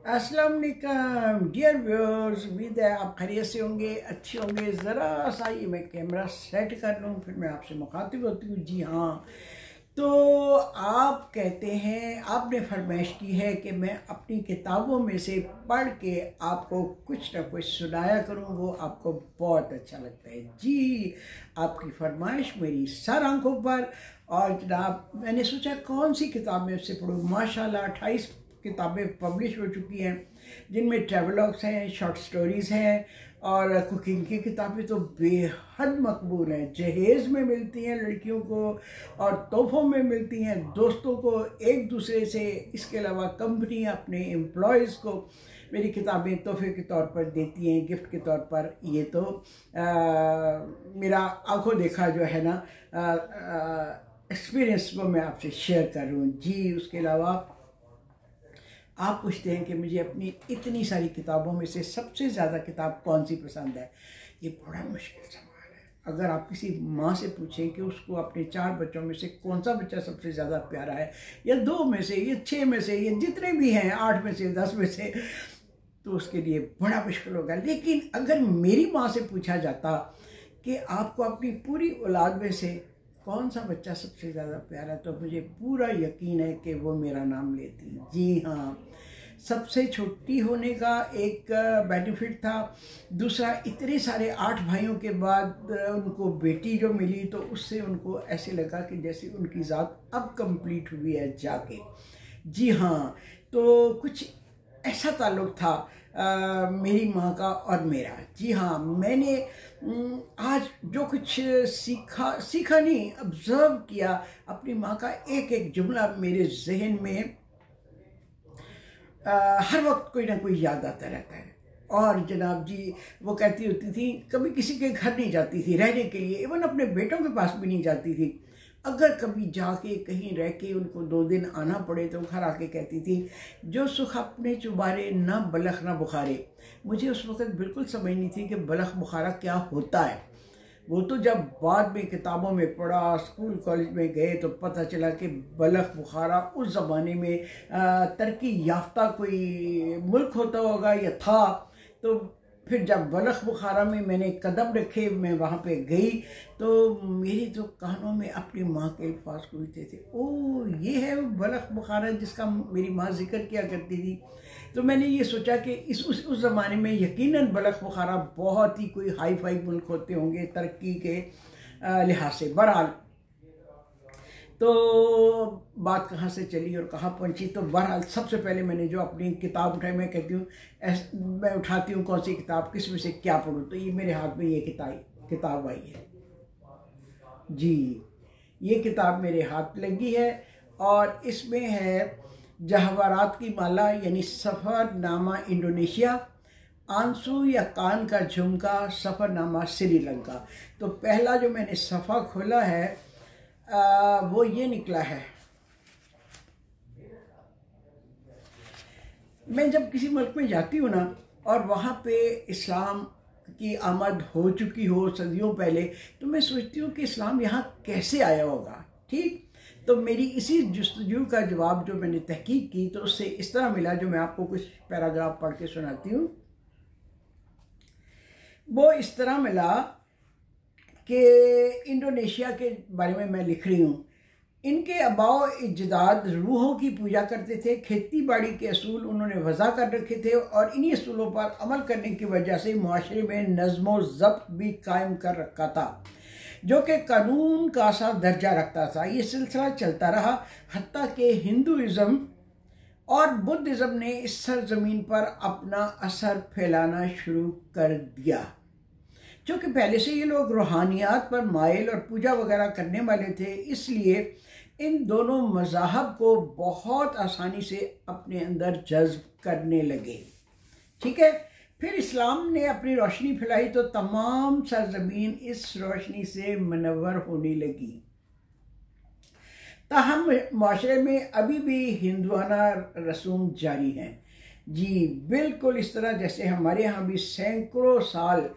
अस्सलाम वालेकुम dear viewers, उम्मीद है आप खैरियत से होंगे, अच्छे होंगे। ज़रा सा ये मैं कैमरा सेट कर लूँ फिर मैं आपसे मुखातिब होती हूँ। जी हाँ, तो आप कहते हैं, आपने फरमाइश की है कि मैं अपनी किताबों में से पढ़ के आपको कुछ ना कुछ सुनाया करूँ, वो आपको बहुत अच्छा लगता है। जी, आपकी फरमाइश मेरी सर आंखों पर। और जनाब मैंने सोचा कौन सी किताब मैं उससे पढ़ूँ। माशाल्लाह 28 किताबें पब्लिश हो चुकी हैं, जिनमें ट्रेवलॉग्स हैं, शॉर्ट स्टोरीज़ हैं और कुकिंग की किताबें तो बेहद मकबूल हैं। जहेज़ में मिलती हैं लड़कियों को और तोहफ़ों में मिलती हैं दोस्तों को एक दूसरे से। इसके अलावा कंपनी अपने एम्प्लॉयज़ को मेरी किताबें तोहफे के तौर पर देती हैं, गिफ्ट के तौर पर। ये तो मेरा आंखों देखा जो है ना एक्सपीरियंस वो मैं आपसे शेयर कर रहा हूँ। जी, उसके अलावा आप पूछते हैं कि मुझे अपनी इतनी सारी किताबों में से सबसे ज़्यादा किताब कौन सी पसंद है। ये बड़ा मुश्किल सवाल है। अगर आप किसी माँ से पूछें कि उसको अपने 4 बच्चों में से कौन सा बच्चा सबसे ज़्यादा प्यारा है, या 2 में से, या 6 में से, या जितने भी हैं 8 में से, 10 में से, तो उसके लिए बड़ा मुश्किल होगा। लेकिन अगर मेरी माँ से पूछा जाता कि आपको अपनी पूरी औलाद में से कौन सा बच्चा सबसे ज़्यादा प्यारा, तो मुझे पूरा यकीन है कि वो मेरा नाम लेती। जी हाँ, सबसे छोटी होने का एक बेनिफिट था। दूसरा, इतने सारे 8 भाइयों के बाद उनको बेटी जो मिली तो उससे उनको ऐसे लगा कि जैसे उनकी ज़ात अब कंप्लीट हुई है जाके। जी हाँ, तो कुछ ऐसा ताल्लुक़ था मेरी माँ का और मेरा। जी हाँ, मैंने आज जो कुछ सीखा नहीं, ऑब्ज़र्व किया। अपनी माँ का एक एक जुमला मेरे जहन में हर वक्त कोई ना कोई याद आता रहता है। और जनाब जी, वो कहती होती थी कभी किसी के घर नहीं जाती थी रहने के लिए, इवन अपने बेटों के पास भी नहीं जाती थी। अगर कभी जाके कहीं रह के उनको 2 दिन आना पड़े तो घर आके कहती थी, जो सुख अपने चुबारे ना बलख ना बुखारे। मुझे उस वक़्त बिल्कुल समझ नहीं थी कि बलख बुखारा क्या होता है। वो तो जब बाद में किताबों में पढ़ा, स्कूल कॉलेज में गए तो पता चला कि बलख बुखारा उस ज़माने में तरक्की याफ्ता कोई मुल्क होता होगा या था। तो फिर जब बलख बुखारा में मैंने कदम रखे, मैं वहाँ पे गई, तो मेरे तो कानों में अपनी माँ के अल्फाज गूंजते थे। ओह, ये है वो बलख बुखारा जिसका मेरी माँ जिक्र किया करती थी। तो मैंने ये सोचा कि उस ज़माने में यकीनन बलख बुखारा बहुत ही कोई हाई फाई मुल्क होते होंगे तरक्की के लिहाज से। बहरहाल, तो बात कहाँ से चली और कहाँ पहुँची। तो बहरहाल सबसे पहले मैंने जो अपनी किताब उठाई, मैं कहती हूँ मैं उठाती हूँ कौन सी किताब, किस में से क्या पढ़ूँ, तो ये मेरे हाथ में ये किताब आई है। जी, ये किताब मेरे हाथ लगी है और इसमें है जवाहरात की माला यानी सफ़रनामा इंडोनेशिया, आंसू या कान का झुमका सफ़रनामा श्रीलंका। तो पहला जो मैंने सफ़ा खोला है वो ये निकला है। मैं जब किसी मुल्क में जाती हूँ ना और वहाँ पे इस्लाम की आमद हो चुकी हो सदियों पहले, तो मैं सोचती हूँ कि इस्लाम यहाँ कैसे आया होगा। ठीक, तो मेरी इसी जुस्तजू का जवाब जो मैंने तहकीक की तो उससे इस तरह मिला, जो मैं आपको कुछ पैराग्राफ पढ़ के सुनाती हूँ। वो इस तरह मिला कि इंडोनेशिया के बारे में मैं लिख रही हूँ। इनके अबाओ इजदाद रूहों की पूजा करते थे, खेती बाड़ी के असूल उन्होंने वज़ा कर रखे थे और इन्हीं असूलों पर अमल करने की वजह से मुआशरे में नज़्म व ज़ब्त भी कायम कर रखा था, जो कि कानून का सा दर्जा रखता था। ये सिलसिला चलता रहा हत्ता कि हिंदुइज़्म और बुद्धिज़्म ने इस सरजमीन पर अपना असर फैलाना शुरू कर दिया। क्योंकि पहले से ये लोग रूहानियात पर माइल और पूजा वगैरह करने वाले थे, इसलिए इन दोनों मज़ाहब को बहुत आसानी से अपने अंदर जज्ब करने लगे। ठीक है, फिर इस्लाम ने अपनी रोशनी फैलाई तो तमाम सरजमीन इस रोशनी से मुनव्वर होने लगी। ताहम माशरे में अभी भी हिंदुआना रसूम जारी हैं। जी बिल्कुल इस तरह जैसे हमारे यहाँ भी सैकड़ों साल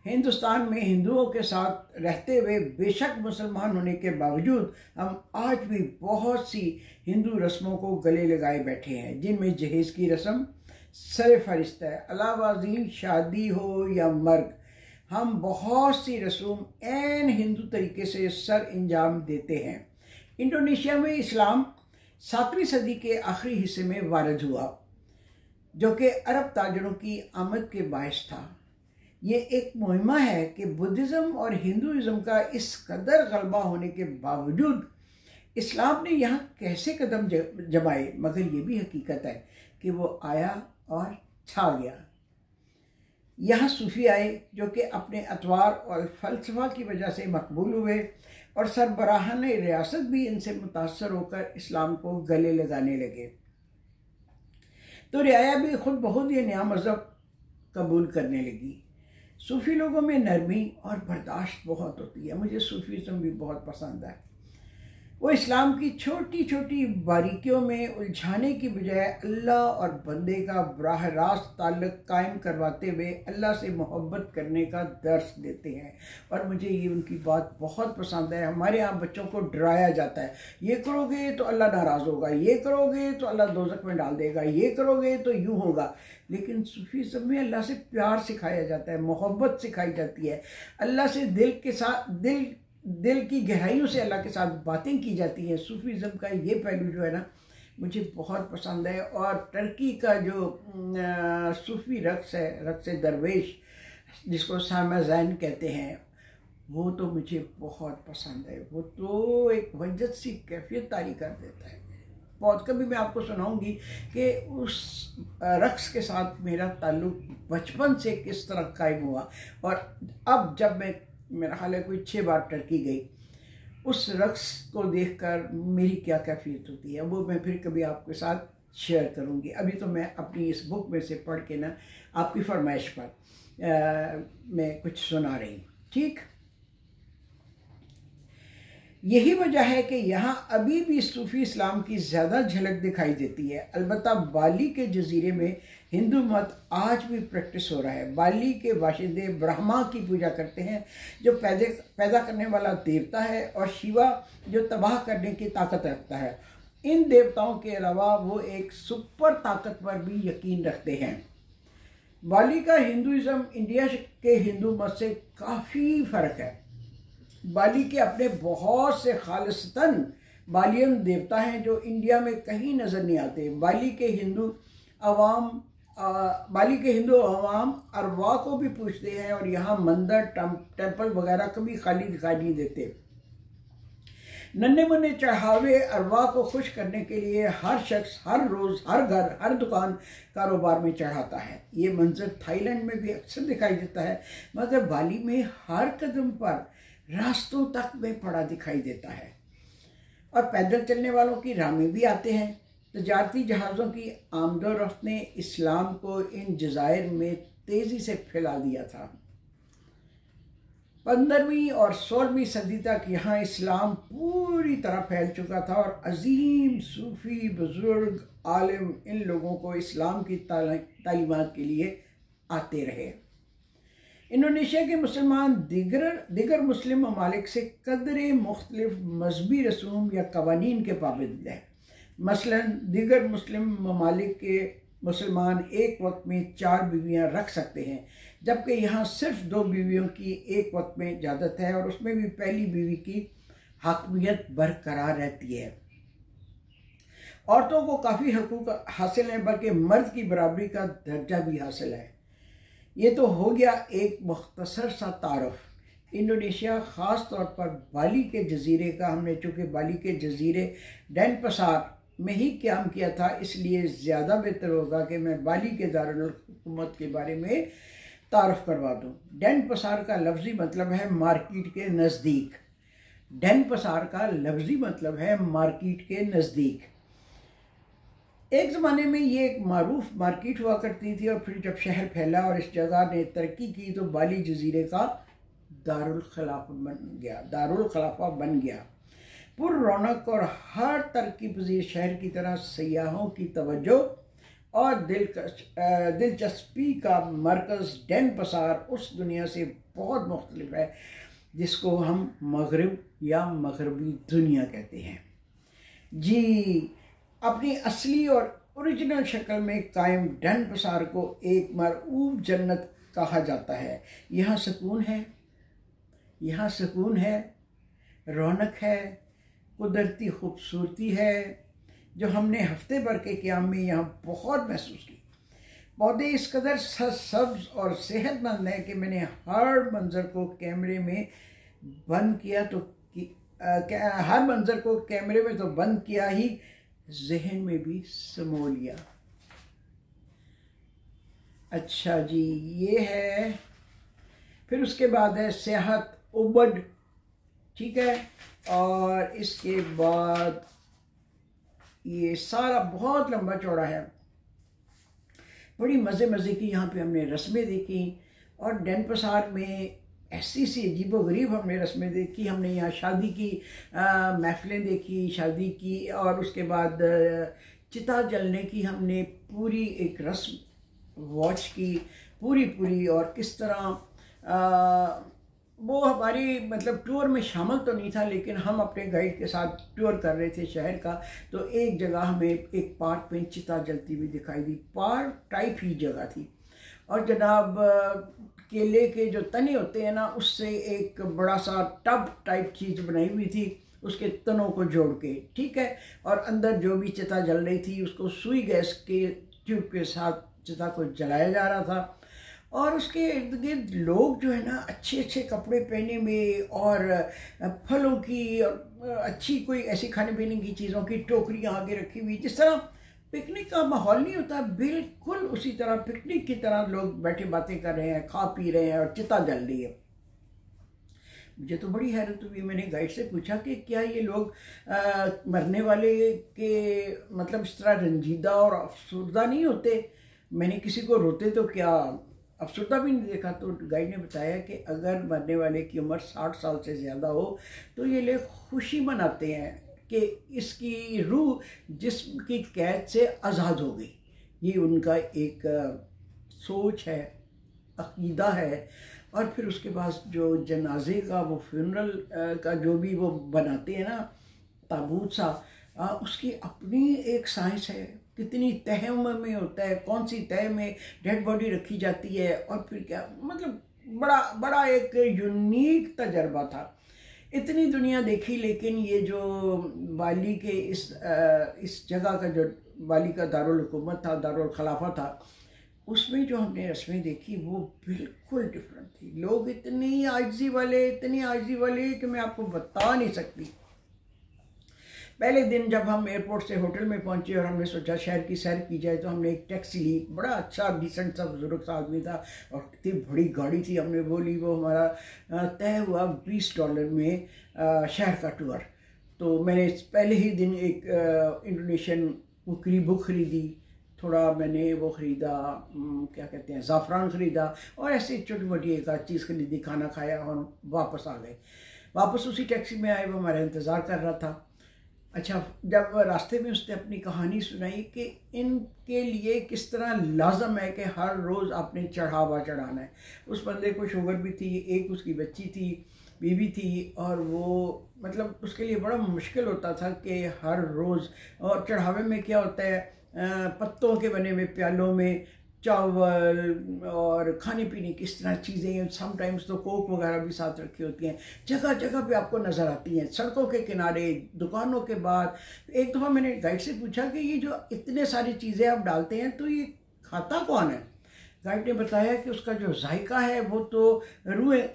हिंदुस्तान में हिंदुओं के साथ रहते हुए बेशक मुसलमान होने के बावजूद हम आज भी बहुत सी हिंदू रस्मों को गले लगाए बैठे हैं, जिनमें जहेज़ की रस्म, सर फरिश्ता है। अलावाज़ी शादी हो या मर्ग, हम बहुत सी रसूम ऐन हिंदू तरीके से सर अंजाम देते हैं। इंडोनेशिया में इस्लाम 7वीं सदी के आखिरी हिस्से में वारिद हुआ, जो कि अरब ताजरों की आमद के बायस था। ये एक मुहिमा है कि बुद्धिज़्म और हिंदुइज़्म का इस कदर गलबा होने के बावजूद इस्लाम ने यहाँ कैसे कदम जमाए, मगर ये भी हकीकत है कि वो आया और छा गया। यहाँ सूफ़ी आए जो कि अपने अतवार और फ़लसफ़ा की वजह से मकबूल हुए, और सरबराहान रियासत भी इनसे मुतासर होकर इस्लाम को गले लगाने लगे। तो रियाया भी खुद बहुत ये नया मज़हब कबूल करने लगी। सूफ़ी लोगों में नरमी और बर्दाश्त बहुत होती है। मुझे सूफ़ीज़्म भी बहुत पसंद है। वो इस्लाम की छोटी छोटी बारीकियों में उलझाने की बजाय अल्लाह और बंदे का बराह रास्त ताल्लुक़ कायम करवाते हुए अल्लाह से मोहब्बत करने का दर्स देते हैं, और मुझे ये उनकी बात बहुत पसंद है। हमारे यहाँ बच्चों को डराया जाता है, ये करोगे तो अल्लाह नाराज़ होगा, ये करोगे तो अल्लाह दोज़ख में डाल देगा, ये करोगे तो यूँ होगा। लेकिन सूफ़ीज़्म में अल्लाह से प्यार सिखाया जाता है, मोहब्बत सिखाई जाती है, अल्लाह से दिल की गहराइयों से अल्लाह के साथ बातें की जाती हैं। सूफ़ीज़्म का ये पहलू जो है ना, मुझे बहुत पसंद है। और टर्की का जो सूफ़ी रक्स है, रक्स दरवेश, जिसको सामाज़ैन कहते हैं, वो तो मुझे बहुत पसंद है। वो तो एक वजद सी कैफियत तारी कर देता है बहुत। कभी मैं आपको सुनाऊंगी कि उस रक्स के साथ मेरा ताल्लुक़ बचपन से किस तरह कायम हुआ, और अब जब मेरा ख्याल है कोई 6 बार टर्की गई, उस रक्स को देखकर मेरी क्या कैफियत होती है वो मैं फिर कभी आपके साथ शेयर करूंगी। अभी तो मैं अपनी इस बुक में से पढ़ के ना आपकी फरमाइश पर मैं कुछ सुना रही हूँ। ठीक, यही वजह है कि यहाँ अभी भी सूफ़ी इस्लाम की ज़्यादा झलक दिखाई देती है। अलबत्ता बाली के जजीरे में हिंदू मत आज भी प्रैक्टिस हो रहा है। बाली के बाशिंदे ब्रह्मा की पूजा करते हैं, जो पैदा करने वाला देवता है, और शिवा जो तबाह करने की ताकत रखता है। इन देवताओं के अलावा वो एक सुपर ताकत पर भी यकीन रखते हैं। बाली का हिंदुइज़्म इंडिया के हिंदू मत से काफ़ी फ़र्क है। बाली के अपने बहुत से खालिस्तन बालियन देवता हैं जो इंडिया में कहीं नज़र नहीं आते। बाली के हिंदू अवाम अरवा को भी पूछते हैं, और यहाँ मंदिर टेम्पल वगैरह कभी खाली दिखाई नहीं देते। नन्हे मुन्ने चढ़ावे अरवा को खुश करने के लिए हर शख्स हर रोज़ हर घर हर दुकान कारोबार में चढ़ाता है। ये मंजर थाईलैंड में भी अक्सर दिखाई देता है, मगर बाली में हर कदम पर रास्तों तक में पड़ा दिखाई देता है। और पैदल चलने वालों की राह में भी आते हैं। तजारती जहाज़ों की आमदोरफ्त ने इस्लाम को इन जज़ायर में तेज़ी से फैला दिया था। 15वीं और 16वीं सदी तक यहाँ इस्लाम पूरी तरह फैल चुका था, और अजीम सूफ़ी बुज़ुर्ग आलिम इन लोगों को इस्लाम की तालीमात के लिए आते रहे। इंडोनेशिया के मुसलमान दिगर मुस्लिम ममालिक से कदरे मुख्तलिफ मजहबी रसूम या कवानीन के पाबंद हैं। मसलन दिगर मुस्लिम ममालिक के मुसलमान एक वक्त में 4 बीवियाँ रख सकते हैं, जबकि यहाँ सिर्फ 2 बीवियों की एक वक्त में इजाज़त है, और उसमें भी पहली बीवी की हकमियत बरकरार रहती है। औरतों को काफ़ी हकूक़ हासिल हैं, बल्कि मर्द की बराबरी का दर्जा भी हासिल है। ये तो हो गया एक मुख्तसर सा तारुफ इंडोनेशिया, ख़ास तौर पर बाली के जजीरे का। हमने चूँकि बाली के जजीरे डेनपसार में ही क़याम किया था, इसलिए ज़्यादा बेहतर होगा कि मैं बाली के दारुल हुकूमत के बारे में तारुफ करवा दूँ। डेनपसार का लफ्ज़ी मतलब है मार्केट के नज़दीक। डेनपसार का लफ्ज़ी मतलब है मार्केट के नज़दीक। एक ज़माने में ये एक मारूफ मार्केट हुआ करती थी, और फिर जब शहर फैला और इस जगह ने तरक्की की तो बाली जजीरे का दारुल खलाफा बन गया। पुर रौनक और हर तरक्की पजीर शहर की तरह सयाहों की तवज्जो और दिलचस्पी का मरकज़ डेनपसार उस दुनिया से बहुत मुख्तलिफ है जिसको हम मगरिब या मगरबी दुनिया कहते हैं। जी, अपनी असली और ओरिजिनल शक्ल में कायम डेनपसार को एक मरऊब जन्नत कहा जाता है। यहाँ सुकून है, यहाँ सुकून है, रौनक है, कुदरती खूबसूरती है जो हमने हफ्ते भर के क़याम में यहाँ बहुत महसूस की। पौधे इस कदर सब्ज और सेहतमंद हैं कि मैंने हर मंज़र को कैमरे में बंद किया तो हर मंज़र को कैमरे में तो बंद किया ही, जहन में भी समो लिया। अच्छा जी, ये है। फिर उसके बाद है सेहत उबड, ठीक है। और इसके बाद ये सारा बहुत लंबा चौड़ा है। बड़ी मज़े मज़े की यहाँ पे हमने रस्में देखी और डेनपसार में ऐसी सी अजीबोगरीब हमने रस्में देखी। हमने यहाँ शादी की महफिलें देखी, शादी की, और उसके बाद चिता जलने की हमने पूरी एक रस्म वॉच की पूरी। और किस तरह वो हमारी मतलब टूर में शामिल तो नहीं था, लेकिन हम अपने गाइड के साथ टूर कर रहे थे शहर का। तो एक जगह हमें एक पार्क में चिता जलती हुई दिखाई दी, पार्क टाइप ही जगह थी। और जनाब केले के जो तने होते हैं ना, उससे एक बड़ा सा टब टाइप चीज़ बनाई हुई थी, उसके तनों को जोड़ के, ठीक है। और अंदर जो भी चिता जल रही थी उसको सुई गैस के ट्यूब के साथ चिता को जलाया जा रहा था। और उसके इर्द गिर्द लोग जो है ना अच्छे अच्छे कपड़े पहने में और फलों की और अच्छी कोई ऐसी खाने पीने की चीज़ों की टोकरियाँ आगे रखी हुई, जिस तरह पिकनिक का माहौल नहीं होता, बिल्कुल उसी तरह पिकनिक की तरह लोग बैठे बातें कर रहे हैं, खा पी रहे हैं और चिता जल रही है। मुझे तो बड़ी हैरत हुई। मैंने गाइड से पूछा कि क्या ये लोग मरने वाले के मतलब इस तरह रंजीदा और अफसरदा नहीं होते? मैंने किसी को रोते तो क्या अफसरदा भी नहीं देखा। तो गाइड ने बताया कि अगर मरने वाले की उम्र 60 साल से ज़्यादा हो तो ये लोग खुशी मनाते हैं कि इसकी रूह जिस्म की कैद से आज़ाद हो गई। ये उनका एक सोच है, अक़ीदा है। और फिर उसके बाद जो जनाजे का वो फ्यूनरल का जो भी वो बनाते हैं ना ताबूत सा, उसकी अपनी एक साइंस है। कितनी तह में होता है, कौन सी तह में डेड बॉडी रखी जाती है, और फिर क्या, मतलब बड़ा एक यूनिक तजर्बा था। इतनी दुनिया देखी, लेकिन ये जो बाली के इस जगह का जो बाली का दारुल हुकूमत था, दारुल खलाफा था, उसमें जो हमने रस्में देखी वो बिल्कुल डिफरेंट थी। लोग इतनी आजिज़ी वाले कि मैं आपको बता नहीं सकती। पहले दिन जब हम एयरपोर्ट से होटल में पहुंचे और हमने सोचा शहर की सैर की जाए, तो हमने एक टैक्सी ली। बड़ा अच्छा डिसेंट सा बुजुर्ग सा आदमी था और इतनी बड़ी गाड़ी थी, हमने वो ली। वो हमारा तय हुआ $20 में शहर का टूर। तो मैंने पहले ही दिन एक इंडोनेशियन कुकरी बुक ख़रीदी, थोड़ा मैंने वो ख़रीदा, क्या कहते हैं, ज़ाफ़रान ख़रीदा, और ऐसे छोटी मोटी एक आध चीज़ ख़रीदी, खाना खाया और वापस आ गए। वापस उसी टैक्सी में आए, वो हमारा इंतज़ार कर रहा था। अच्छा, जब रास्ते में उसने अपनी कहानी सुनाई कि इनके लिए किस तरह लाजम है कि हर रोज़ आपने चढ़ावा चढ़ाना है। उस बंदे को शुगर भी थी, एक उसकी बच्ची थी, बीवी थी, और वो मतलब उसके लिए बड़ा मुश्किल होता था कि हर रोज़। और चढ़ावे में क्या होता है, पत्तों के बने हुए प्यालों में चावल और खाने पीने की इस तरह चीज़ें, समटाइम्स तो कोक वगैरह भी साथ रखी होती हैं, जगह जगह पे आपको नज़र आती हैं, सड़कों के किनारे, दुकानों के बाद। एक दफ़ा मैंने गाइड से पूछा कि ये जो इतने सारी चीज़ें आप डालते हैं तो ये खाता कौन है? गाइड ने बताया कि उसका जो जायका है वो तो रूहें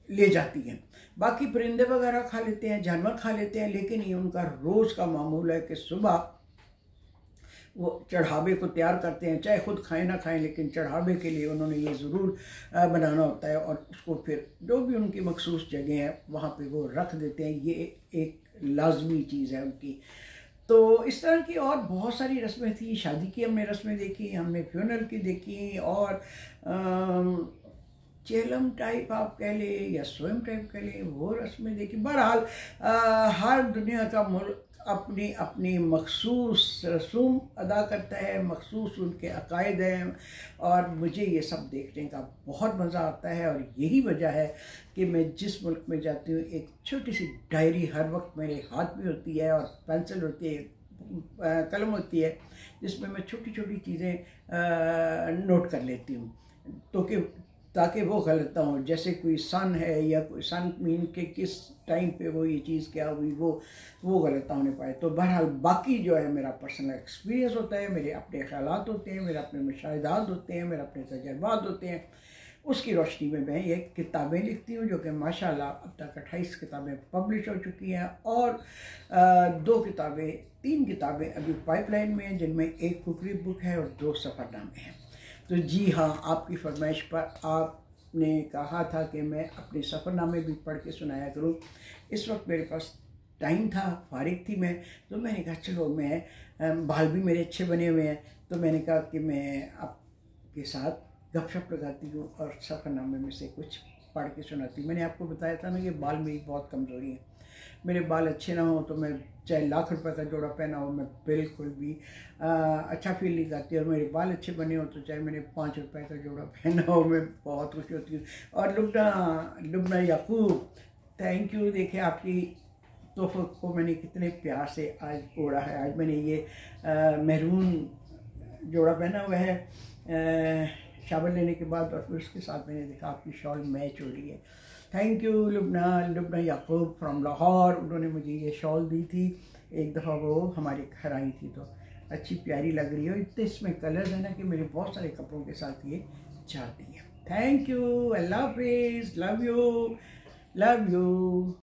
ले जाती हैं, बाकी परिंदे वगैरह खा लेते हैं, जानवर खा लेते हैं, लेकिन ये उनका रोज़ का मामूल है कि सुबह वो चढ़ावे को तैयार करते हैं, चाहे खुद खाएं ना खाएं, लेकिन चढ़ावे के लिए उन्होंने ये ज़रूर बनाना होता है, और उसको फिर जो भी उनकी मखसूस जगह है वहाँ पे वो रख देते हैं। ये एक लाजमी चीज़ है उनकी। तो इस तरह की और बहुत सारी रस्में थी। शादी की हमने रस्में देखी, हमने फ्यूनरल की देखी, और चेलम टाइप आप कह लें या स्वयं टाइप कह लें, वो रस्में देखी। बहरहाल हर दुनिया का मुल्क अपनी अपनी मखसूस रसूम अदा करता है, मखसूस उनके अकायद हैं, और मुझे ये सब देखने का बहुत मज़ा आता है। और यही वजह है कि मैं जिस मुल्क में जाती हूँ एक छोटी सी डायरी हर वक्त मेरे हाथ में होती है और पेंसिल होती है, कलम होती है जिसमें मैं छोटी छोटी चीज़ें नोट कर लेती हूँ, तो कि ताकि वो गलत ना हो। जैसे कोई सन है या कोई सन मीन के किस टाइम पे वो ये चीज़ क्या हुई, वो गलत ना होने पाए। तो बहरहाल बाकी जो है मेरा पर्सनल एक्सपीरियंस होता है, मेरे अपने ख्यालात होते हैं, मेरे अपने मुशाहिदात होते हैं, मेरे अपने तजर्बात होते हैं। उसकी रोशनी में मैं ये किताबें लिखती हूँ, जो कि माशाल्लाह अब तक 28 किताबें पब्लिश हो चुकी हैं, और 3 किताबें अभी पाइपलाइन में हैं, जिनमें एक कुकरी बुक है और 2 सफ़रनामे हैं। तो जी हाँ, आपकी फरमाइश पर आपने कहा था कि मैं अपने सफ़रनामे भी पढ़ के सुनाया करूँ। इस वक्त मेरे पास टाइम था, फारिग थी मैं, तो मैंने कहा चलो मैं बाल भी मेरे अच्छे बने हुए हैं, तो मैंने कहा कि मैं आपके साथ गपशप लगाती हूँ और सफ़रनामे में से कुछ पढ़ के सुनाती हूँ। मैंने आपको बताया था ना कि बाल मेरी बहुत कमज़ोरी है, मेरे बाल अच्छे ना हो तो मैं चाहे लाख रुपए का जोड़ा पहना हो, मैं बिल्कुल भी अच्छा फील नहीं करती, और मेरे बाल अच्छे बने हो तो चाहे मैंने 5 रुपए का जोड़ा पहना हो, मैं बहुत खुश होती हूँ। और लुबना याकूब, थैंक यू। देखिए आपकी तोहफ़े को मैंने कितने प्यार से आज ओढ़ा है। आज मैंने ये महरून जोड़ा पहना हुआ है शावर लेने के बाद, और फिर उसके साथ मैंने देखा आपकी शॉल मैच हो रही है। Thank you Lubna Yakub from Lahore, उन्होंने मुझे ये शॉल दी थी। एक दफ़ा वो हमारे घर आई थी तो अच्छी प्यारी लग रही है, इतने इसमें कलर है ना कि मेरे बहुत सारे कपड़ों के साथ ये जाती है। थैंक यू, अल्लाह हाफिज़, लव यू।